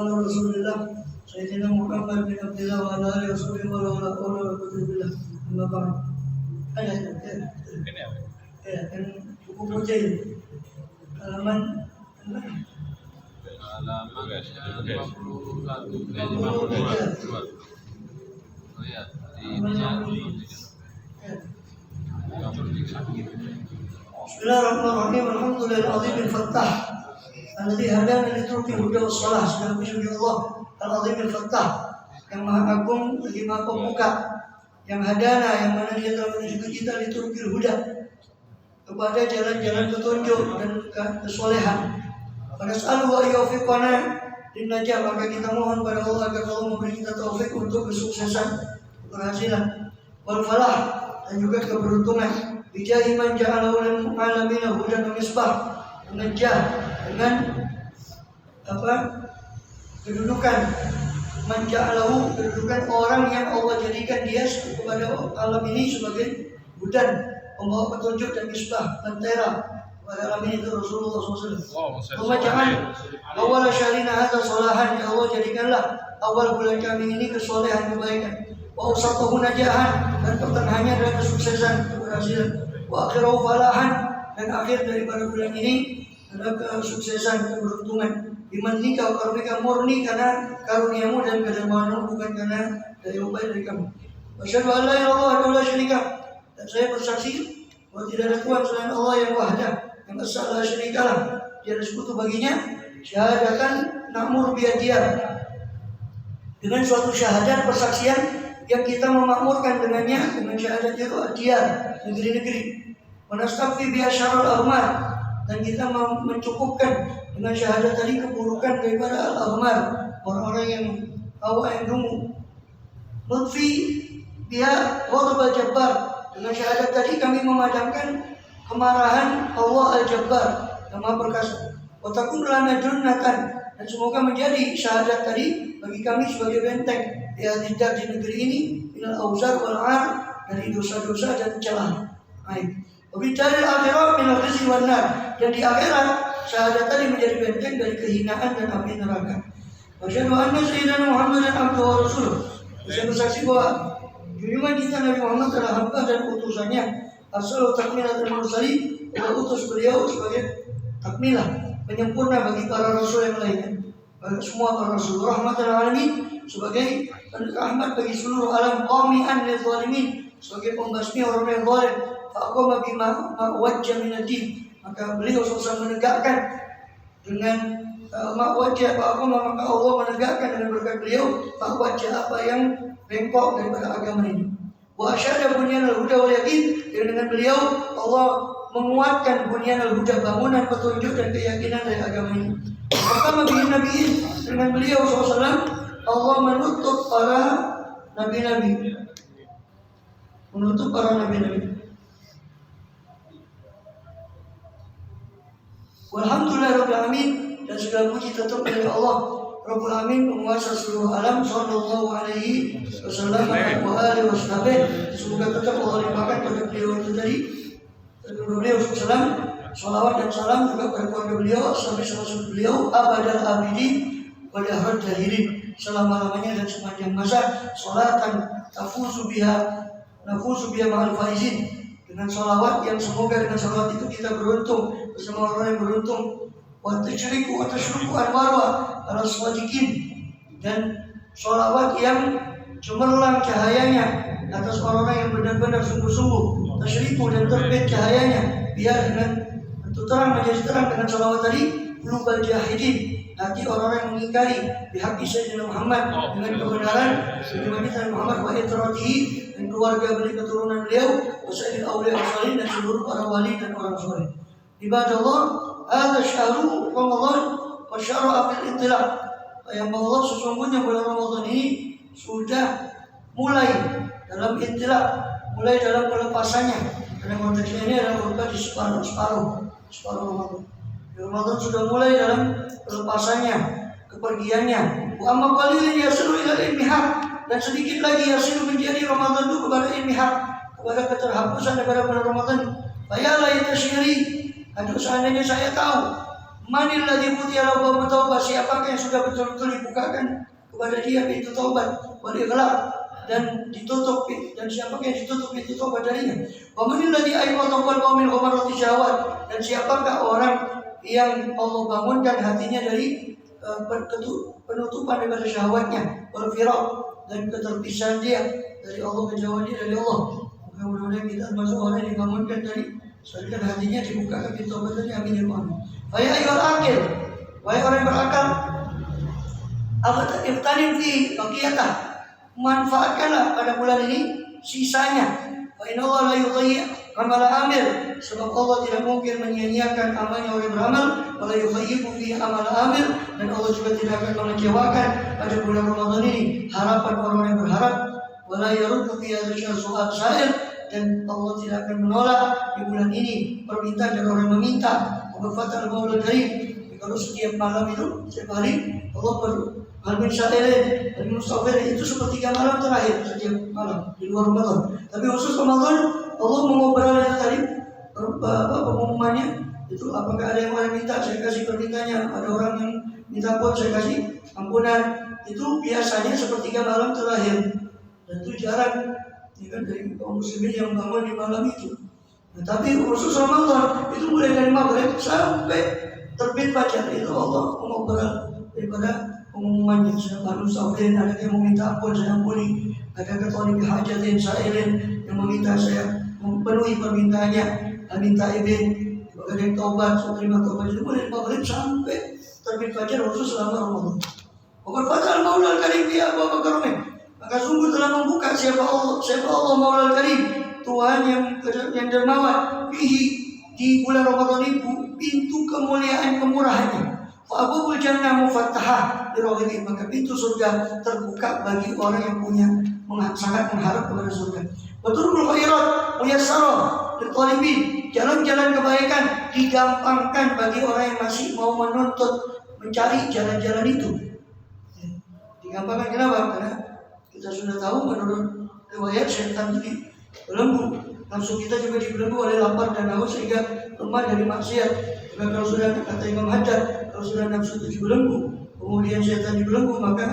ala Rasulillah Sayyidina Muhammad bin Abdillah wa ala alihi wasallam wa ala Rasulillah. Amma ba'd. Kan buku baca ini. Halaman 51. Oh ya, Bismillahirrahmanirrahim. Alhamdulillahil fattah alladzi hadana li turki huda was salah. Segala puji bagi Allah Al-Azimil Fattah yang Maha Agung lagi Maha Pembuka, yang hadana yang mana Dia telah menunjukkan kita li turkil huda kepada jalan-jalan petunjuk dan kesolehan. Pada saat wa yufiqana linajah, maka kita mohon pada Allah agar Allah memberi kita taufik untuk kesuksesan, keberhasilan, wal falah, dan juga keberuntungan. Bijahi man ja'alahu lil alamin hudan wa misbah, menajah dengan kedudukan man ja'alahu, kedudukan orang yang Allah jadikan dia kepada alam ini sebagai hudan, membawa petunjuk dan misbah, lentera pada alam ini, itu Rasulullah SAW. Allah jangan awal syarina hadza solahan, ya Allah jadikanlah awal bulan kami ini kesolehan, kebaikan. Wa usatuhu najahan, dan pertengahannya adalah kesuksesan, keberhasilan. Wa akhiruhu falahan, dan akhir daripada bulan ini adalah kesuksesan, keberuntungan. Bimanlika wa karmika, murni karena karuniamu dan kedermawanmu, bukan karena dari upaya dari kamu. Wa asyhadu an la ilaha illallah wa la syarika, dan saya bersaksi bahwa tidak ada Tuhan selain Allah yang wahdah, yang esa la syarikalah, tiada sekutu baginya. Syahadatan na'mur biyadiyah, dengan suatu syahadat persaksian yang kita memakmurkan dengannya, dengan syahadat itu adiyah, negeri-negeri. Wanastaqfi biha syarrul ahmar, dan kita mencukupkan dengan syahadat tadi keburukan daripada al-ahmar, orang-orang yang hawa yang dungu. Nutfi biha ghadab al-jabbar, dengan syahadat tadi kami memadamkan kemarahan Allah al-jabbar, yang maha perkasa. Wa takun lana junnatan, dan semoga menjadi syahadat tadi bagi kami sebagai benteng di hadidar di negeri ini, minal auzar wal ar, dari dosa-dosa dan celah aib. Wabidaril akhirat minal rizqi wan nar, dan di akhirat syahadat tadi menjadi benteng dari kehinaan dan api neraka. Wa asyhadu anna sayyidina Muhammadan abduhu wa rasuluh, saya bersaksi bahwa junjungan kita Nabi Muhammad adalah hamba dan utusannya. Arsalu takmilatul mursalin, Allah utus beliau sebagai takmilah, penyempurna bagi para rasul yang lainnya, bagi semua para rasul. Rahmatan alamin, sebagai rahmat bagi seluruh alam. Qami'an lil zalimin, sebagai pembasmi orang yang zalim. Faqama bima wajja min ad-din, maka beliau selesai menegakkan dengan wajah. Faqama, maka Allah menegakkan dengan berkat beliau wajah apa yang bengkok daripada agama ini. Wa asyada bunyanal huda wal yaqin, dan dengan beliau Allah menguatkan bunyanal huda, bangunan petunjuk dan keyakinan dari agama ini. Pertama bihin nabiin, dengan beliau SAW Allah menutup para nabi-nabi, menutup para nabi-nabi. Walhamdulillahirabbil alamin, dan segala puji tetap dari Allah Rabbul Alamin, penguasa seluruh alam. Sallallahu alaihi wasallam wa alihi wasallam. Semoga tetap Allah limpahkan pada beliau itu tadi, kepada beliau SAW, salawat dan salam juga pada keluarga beliau, sampai selesai beliau abadal abidin wa dahar dahirin, selama-lamanya dan sepanjang masa. Salatan nafuzu biha ma'al faizin, dengan salawat yang semoga dengan salawat itu kita beruntung bersama orang yang beruntung. Wa tasyriku anwarwa ala shadiqin, dan salawat yang cemerlang cahayanya atas orang-orang yang benar-benar sungguh-sungguh. Tasyriku, dan terbit cahayanya, biar dengan itu terang, menjadi terang dengan salawat tadi. Qulubal jahidin, hati orang-orang yang mengingkari bihaqi Sayyidina Muhammad, dengan kebenaran Sayyidina Muhammad, wa itratihi, dan keluarga beliau, keturunan beliau, wa sayyidil awliya wassalin, dan seluruh para wali dan orang saleh. Ibadallah, hadza syahru Ramadan wa syara'a fil intilaq. Yang Allah, sesungguhnya bulan Ramadan ini sudah mulai dalam intilaq, mulai dalam pelepasannya. Karena konteksnya ini adalah berupa di separuh Ramadan. Ramadan sudah mulai dalam pelepasannya, kepergiannya. Wa amma qalilin yasilu ila al-inmihaq, dan sedikit lagi yasilu menjadi Ramadan itu kepada inmihaq, kepada keterhapusan daripada bulan Ramadan. Fa ya la yatashiri, aduh seandainya saya tahu Manil ladzi futiha lahu babu taubat, siapakah yang sudah betul-betul dibukakan kepada dia pintu taubat, wal ighlaq, dan ditutup, dan siapakah yang ditutup pintu taubat darinya. Wa manil ladzi ayqadha qalbahu min ghamarati syahwat, dan siapakah orang yang Allah bangunkan hatinya dari penutupan daripada syahwatnya, wal firaq, dan keterpisahan dia dari Allah, kejauhan dia dari Allah. Mudah-mudahan kita termasuk orang yang dibangunkan dari sedangkan hatinya dibukakan pintu taubat dari amin ya Allah. Wahai ayyuhal aqil, wahai orang yang berakal, iftanim fi baqiyatah, manfaatkanlah pada bulan ini sisanya. Fa inna Allah la yudayyi' amal amil, sebab Allah tidak mungkin menyia-nyiakan amalnya orang yang beramal, wa la yughayyibu fi amal amil, dan Allah juga tidak akan mengecewakan pada bulan Ramadan ini harapan orang yang berharap, wa la yaruddu fi hadhihi su'al sa'il, dan Allah tidak akan menolak di bulan ini permintaan dari orang yang meminta. Fatal maulud karim, kalau setiap malam itu setiap hari Allah berhalmin sya'irin dan musafir itu sepertiga malam terakhir setiap malam di luar Ramadan. Tapi khusus Ramadan Allah mengobrol tadi pengumumannya itu, apakah ada yang orang minta saya kasih permintaannya, ada orang yang minta ampun saya kasih ampunan. Itu biasanya sepertiga malam terakhir, dan itu jarang ya kan, dari kaum muslimin yang bangun di malam itu. Tapi khusus Ramadan itu mulai dari maghrib sampai terbit fajar itu Allah mengobrol daripada pengumumannya. Siapa musafir, ada yang meminta ampun saya ampuni, ada ketoni bihajatin sairin yang meminta saya memenuhi permintaannya, minta ibin, ada yang taubat, terima taubat. Itu mulai dari maghrib sampai terbit fajar khusus selama Ramadan. Bukan fatal maulal karim ya Abu Bakar, maka sungguh telah membuka siapa Allah maulal karim, Tuhan yang dermawan, di bulan Ramadan itu pintu kemuliaan kemurahannya. Fa abwabul jannah mufattahah liraghibi, maka pintu surga terbuka bagi orang yang sangat mengharap kepada surga. Wa turqul khairat muyassara lil talibin, jalan-jalan kebaikan digampangkan bagi orang yang masih mau menuntut mencari jalan-jalan itu. Digampangkan kenapa? Karena kita sudah tahu menurut riwayat setan itu belenggu, nafsu kita juga dibelenggu oleh lapar dan haus sehingga lemah dari maksiat. Maka kalau sudah, kata Imam Haddad, kalau sudah nafsu itu dibelenggu, kemudian setan dibelenggu, maka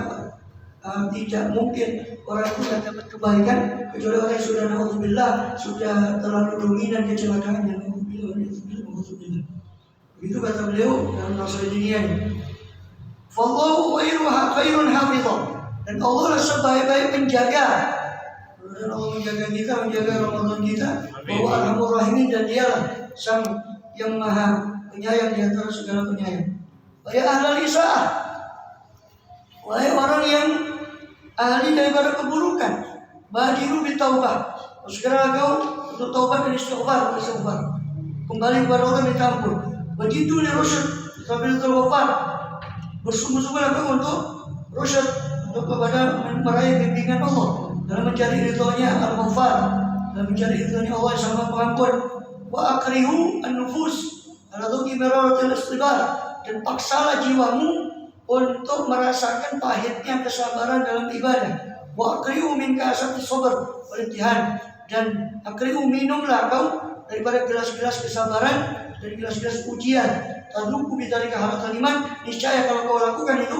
tidak mungkin orang itu dapat kebaikan kecuali orang yang sudah naudzubillah, sudah terlalu dominan kecelakaannya. Naudzubillah. Begitu kata beliau dalam Nasrul Dunia. Fallahu khairun hafizah, dan Allah lah sebaik-baik penjaga. Dan Allah menjaga kita, menjaga Ramadan kita, bahwa Arhamur Rahimin, dan dialah sang yang maha penyayang di antara segala penyayang. Wahai ahlal isa'ah, wahai orang yang ahli daripada keburukan, badiru bitaubah, segera kau untuk taubat dan istighfar. Kembali kepada Allah minta ampun. Bajidu li rusyd, sambil terwafat, bersungguh-sungguhlah kau untuk rusyd, untuk kepada meraih bimbingan Allah dalam mencari ridhonya al-Ghaffar, dalam mencari ridhonya Allah yang sama pengampun. Wa akrihu an-nufus ala dhuqi mararatil istighfar, dan paksalah jiwamu untuk merasakan pahitnya kesabaran dalam ibadah. Wa akrihu min kasati sabr wal imtihan, dan akrihu minumlah kau daripada gelas-gelas kesabaran dan gelas-gelas ujian. Tadruku bidzalika halatal iman, niscaya kalau kau lakukan itu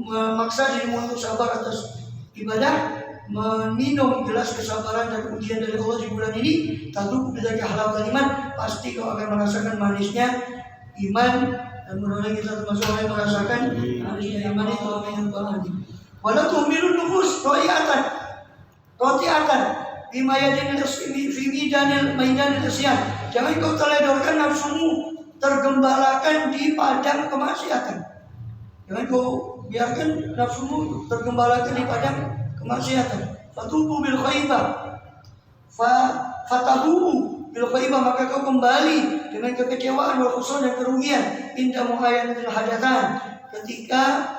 memaksa dirimu untuk sabar atas ibadah, meminum gelas kesabaran dan ujian dari Allah di bulan ini, tadruku bidzalika halatal iman, pasti kau akan merasakan manisnya iman. Dan mudah-mudahan kita termasuk orang yang merasakan manisnya iman itu. Amin. Wala tuhmilun nufus rotiatan bima yadinil maidanil isyan, jangan kau teledorkan nafsumu tergembalakan di padang kemaksiatan. Jangan kau biarkan nafsumu tergembalakan di padang kemaksiatan. Fatubu bil khaibah, fatabu bil khaibah, maka kau kembali dengan kekecewaan wal khusran dan kerugian. Inda muhayyanatil hadatsan, ketika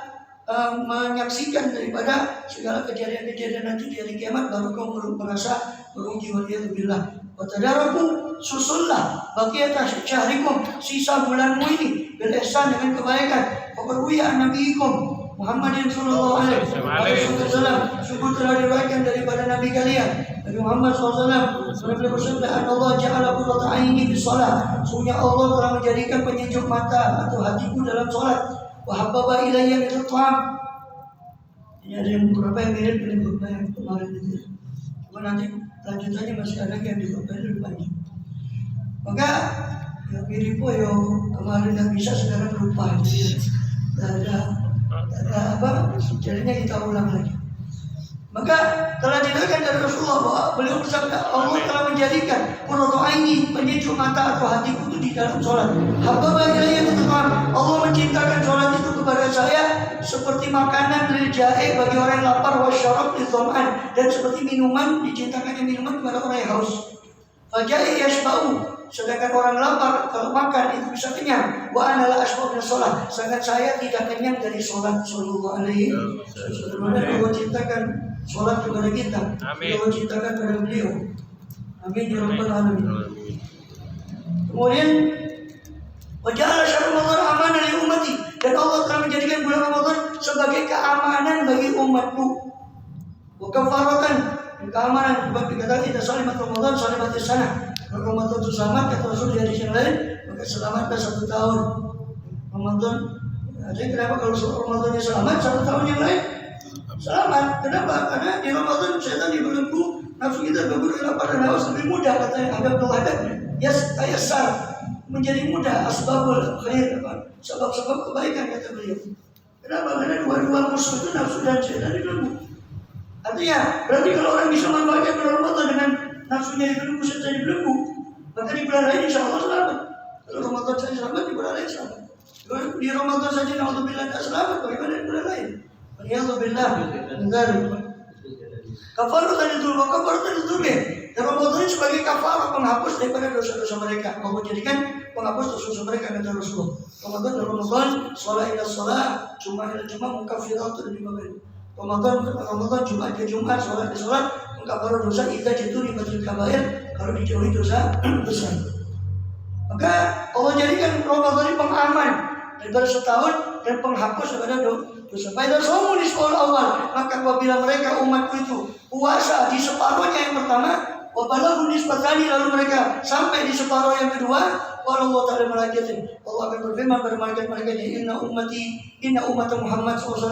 menyaksikan daripada segala kejadian-kejadian nanti di hari kiamat, baru kau merasa merugi. Waliyadzubillah. Wa tadaraku susullah baqiyata syahrikum, sisa bulanmu ini bil ihsan, dengan kebaikan. Wa ruwiya nabiyikum, Muhammadin sallallahu alaihi wasallam. Sungguh telah diriwayatkan daripada Nabi kalian Nabi Muhammad SAW beliau bersabda, Allah ja'ala qurrata aini fi shalah. Sungguhnya Allah telah menjadikan penyejuk mata atau hatiku dalam salat. Wa habbaba ilayya min at-ta'am. Ini ada yang beberapa yang mirip dengan beberapa yang kemarin itu. Cuma nanti lanjutannya masih ada yang di beberapa lebih panjang. Maka yang mirip yang kemarin yang bisa sekarang lupa. Tidak ada apa? Jadinya kita ulang lagi. Maka telah diriwayatkan dari Rasulullah bahwa beliau bersabda, Allah telah menjadikan qurratu aini, penyejuk mata atau hatiku itu di dalam sholat. Habbaba ilayya at-ta'am. Allah menciptakan sholat itu kepada saya seperti makanan lil ja'i bagi orang yang lapar, wa syarab lil dhama'an, dan seperti minuman dicintakannya minuman kepada orang yang haus. Faja'i yashba'u, sedangkan orang lapar kalau makan itu bisa kenyang. Wa ana la ashba'u min shalah, sedangkan saya tidak kenyang dari sholat. Sallallahu alaihi wasallam. Allah ciptakan sholat kepada kita. Allah ciptakan kepada beliau. Amin ya rabbal alamin. Kemudian waja'ala syahr Ramadan amanan li ummati, dan Allah telah menjadikan bulan Ramadan sebagai keamanan bagi umatku. Wa kafaratan, keamanan. Sebab dikatakan idza salimat Ramadan salimatis sanah. Kalau Ramadan itu selamat, kata Rasul di hadis yang lain, maka selamatlah 1 tahun. Ramadan, jadi kenapa kalau Ramadannya selamat, 1 tahun yang lain selamat? Kenapa? Karena di Ramadan setan dibelenggu, nafsu kita berburu lapar dan haus lebih mudah, katanya Abdul Haddad. Yasar, menjadi mudah, asbabul khair, sebab-sebab kebaikan, kata beliau. Kenapa? Karena dua-dua musuh itu nafsu dan setan dibelenggu. Artinya, berarti kalau orang bisa manfaatkan bulan Ramadan dengan nafsunya dibelenggu, setan dibelenggu, maka di bulan lain insya Allah selamat. Kalau Ramadan saja selamat, di bulan lain selamat. Kalau di Ramadan saja na'udzubillah tidak selamat, bagaimana di bulan lain? Waliyadzubillah min dzalik. Kafaratan itu, kafaratan itu deh. Dan Ramadan ini sebagai kafarah, penghapus daripada dosa-dosa mereka. Allah jadikan penghapus dosa-dosa mereka, kata Rasulullah. Ramadan, sholat ila sholat, Jumat ila Jumat, mukaffiratun lima bain. Ramadan, Jumat ke Jumat, sholat ke sholat, mengkafarah dosa idza jitunibatil kabair, kalau dijauhi dosa besar. Maka Allah jadikan Ramadan ini pengaman daripada setahun dan penghapus daripada dosa. Faidah somu di sekolah awal, maka apabila mereka umatku itu puasa di separuhnya yang pertama, wabalahu nisbatani, lalu mereka sampai di separuh yang kedua, Allah ta'ala malaikatin, Allah akan berfirman pada malaikat-malaikatnya, inna umat Muhammad SAW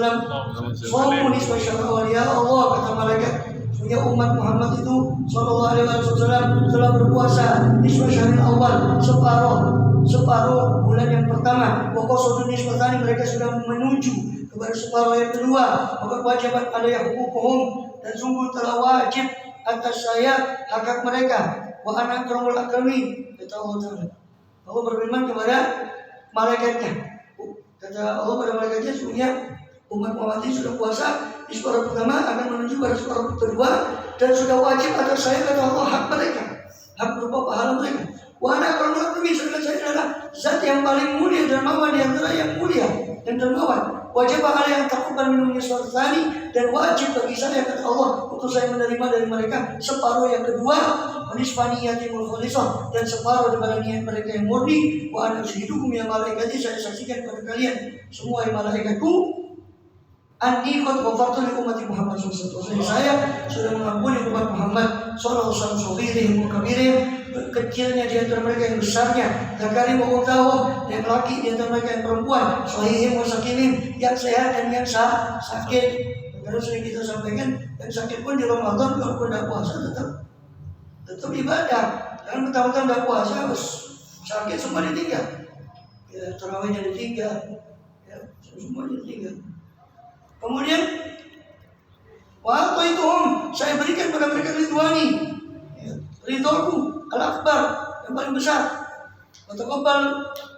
somu nisbat syara'awal, ya Allah, kata malaikat, punya umat Muhammad itu sallallahu alaihi wasallam telah berpuasa di syahrin awal, separuh bulan yang pertama. Waqasudun nisbatani, mereka sudah menuju kepada separuh yang kedua. Maka wajibat alaihi hukumuhum, dan sungguh telah wajib atas saya hak mereka. Wa ana akramul akramin, kata Allah Ta'ala. Allah berfirman kepada malaikatnya, kata Allah pada malaikatnya, sungguhnya umat Muhammad ini sudah puasa di separuh pertama, akan menuju pada separuh kedua, dan sudah wajib atas saya, kata Allah, hak mereka, hak berupa pahala mereka. Wa ana akramul akramin, sedangkan saya adalah zat yang paling mulia dermawan di antara yang mulia dan dermawan. Wajib hal yang takutkan minumnya suartani, dan wajib bagi saya, kata Allah, untuk saya menerima dari mereka separuh yang kedua, anisfaniyatimul khalisah, dan separuh daripada niat mereka yang murni. Wa ana ushidukum ya malaikati, saya saksikan kepada kalian semua yang malaikatku, anni qad ghafartu li ummati Muhammad sallallahu alaihi wasallam. Saya sudah mengampuni umat Muhammad sallallahu alaihi wasallam, saghirihim wa kabirihim, kecilnya di antara mereka yang besarnya, dzakarim wa untahum, yang laki di antara mereka yang perempuan, sahihim wa sakimin, yang sehat dan yang sakit. Karena sering kita sampaikan, yang sakit pun di Ramadan kalau pun tidak puasa tetap ibadah. Jangan bertahun-tahun tidak puasa harus sakit semua ditinggal. Ya, tarawihnya ditinggal, ya, semua ditinggal. Kemudian waktu itu saya berikan pada mereka ridwani, ya, ridhoku al-akbar, yang paling besar.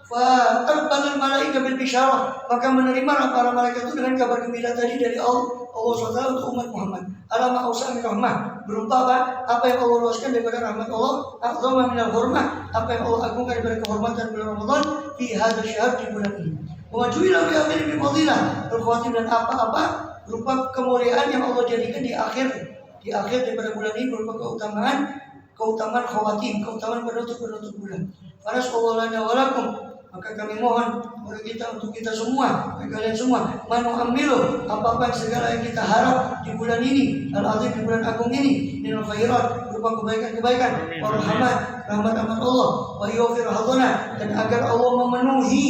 Fataqabbal malaika bil bisyarah, maka menerima para malaikat itu dengan kabar gembira tadi dari Allah SWT untuk umat Muhammad. Alama ausami rahmah, berupa apa yang Allah luaskan daripada rahmat Allah, a'zama minal hurmah, apa yang Allah agungkan daripada kehormatan bulan Ramadan di hadha syahr, di bulan ini. Wajuilah bi akhir bi fadilah, berkhawatir dan apa-apa berupa kemuliaan yang Allah jadikan di akhir daripada bulan ini, berupa keutamaan khawatim, keutamaan penutup bulan. Faras Allah lana walakum, Maka kami mohon kepada kita, untuk kita semua, bagi kalian semua, manu amilu, apa-apa segala yang kita harap di bulan ini, al-azim, di bulan agung ini, minal khairat, berupa kebaikan-kebaikan, wa rahmat, rahmat Allah, wa yughfir hadana, dan agar Allah memenuhi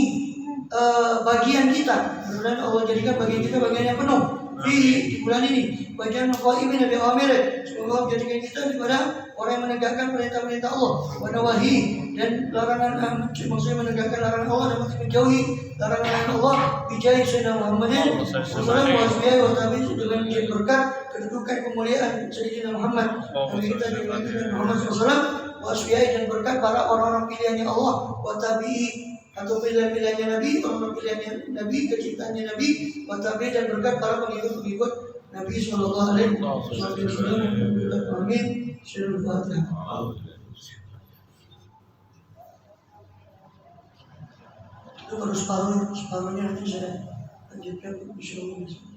bagian kita. Mudah-mudahan Allah jadikan bagian kita bagian yang penuh di bulan ini. Bagian qaimin bi amir, semoga Allah jadikan kita daripada orang yang menegakkan perintah-perintah Allah, wa nawahi, dan larangan, maksudnya menegakkan larangan Allah dan menjauhi larangan Allah. Bijai Sayyidina Muhammadin sallallahu alaihi wasallam, dengan berkat kedudukan kemuliaan Sayyidina Muhammad, Nabi kita Muhammad sallallahu alaihi wasallam, dan berkat para orang-orang pilihannya Allah, wa tabi'i, atau pilihan-pilihannya Nabi, orang-orang pilihannya Nabi, kecintaannya Nabi, wa tabi'i, dan berkat para pengikut-pengikut Nabi sallallahu alaihi wasallam. Amin. Syirul Fatihah. Itu baru separuhnya nanti saya lanjutkan insyaallah.